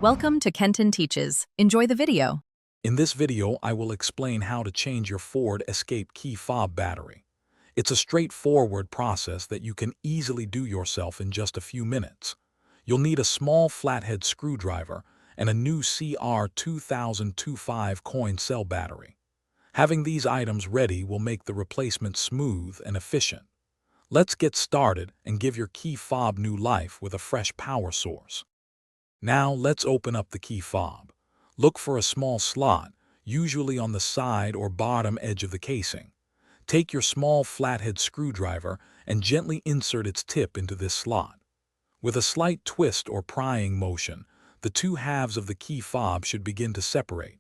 Welcome to Kenton Teaches. Enjoy the video. In this video, I will explain how to change your Ford Escape key fob battery. It's a straightforward process that you can easily do yourself in just a few minutes. You'll need a small flathead screwdriver and a new CR2025 coin cell battery. Having these items ready will make the replacement smooth and efficient. Let's get started and give your key fob new life with a fresh power source. Now let's open up the key fob. Look for a small slot, usually on the side or bottom edge of the casing. Take your small flathead screwdriver and gently insert its tip into this slot. With a slight twist or prying motion, the two halves of the key fob should begin to separate.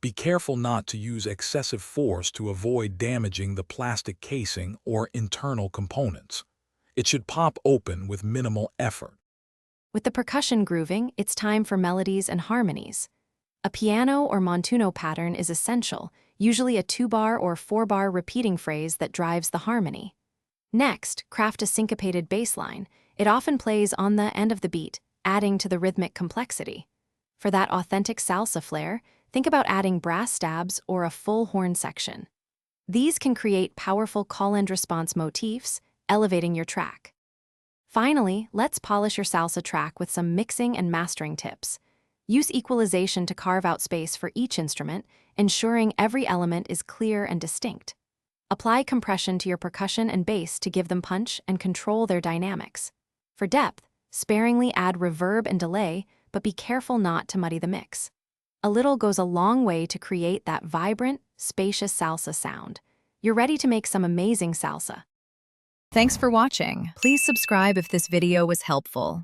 Be careful not to use excessive force to avoid damaging the plastic casing or internal components. It should pop open with minimal effort. With the percussion grooving, it's time for melodies and harmonies. A piano or montuno pattern is essential, usually a 2-bar or 4-bar repeating phrase that drives the harmony. Next, craft a syncopated bass line. It often plays on the end of the beat, adding to the rhythmic complexity. For that authentic salsa flair, think about adding brass stabs or a full horn section. These can create powerful call-and-response motifs, elevating your track. Finally, let's polish your salsa track with some mixing and mastering tips. Use equalization to carve out space for each instrument, ensuring every element is clear and distinct. Apply compression to your percussion and bass to give them punch and control their dynamics. For depth, sparingly add reverb and delay, but be careful not to muddy the mix. A little goes a long way to create that vibrant, spacious salsa sound. You're ready to make some amazing salsa. Thanks for watching. Please subscribe if this video was helpful.